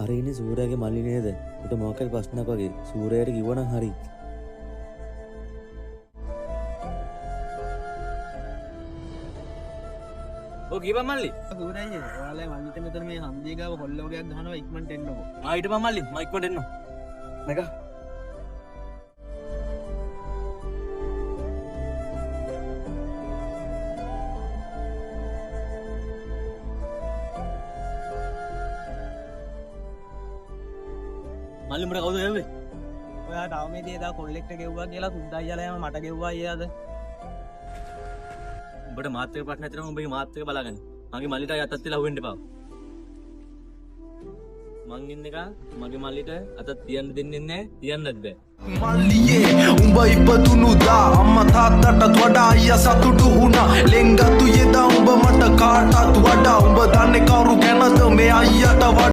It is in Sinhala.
අර ඉන්නේ සූර්යාගේ මල්ලි නේද? උට මොකක් හරි ප්‍රශ්නයක් වගේ. සූර්යාට කිව්වනම් හරි. ඔව් කීපන් මල්ලි. සූර්යයි ඔයාලා මල්ලිට මෙතන මේ හන්දිය ගාව කොල්ල වගේක් ගහනවා ඉක්මනට එන්නකෝ. හිටපන් මල්ලි මම ඉක්මනට එන්නම්. නේද? මල්ලි උඹට කවුද ගෙව්වේ? ඔයා තාම මේ දේ දා කොල්ලෙක්ට ගෙව්වා කියලා සුද්දා අයියාලා යම මට ගෙව්වා අයියාද? උඹට මාත් එක්ක ප්‍රශ්න නැතිනම් උඹගේ මාත් එක්ක බලාගන්න. මගේ මල්ලිට අතත් තියලා අහුවෙන්න එපා. මං ඉන්න එක මගේ මල්ලිට අතත් තියන්න දෙන්නේ නැහැ, තියන්නත් බෑ. මල්ලියේ උඹ ඉපදුනුදා අම්මා තාත්තටත් වඩා අයියා සතුටු වුණා. ලෙන්ගතු යෙදා උඹ මට කාටත් වඩා. උඹ දන්නේ කවුරු ගැනද මේ අයියට වඩා.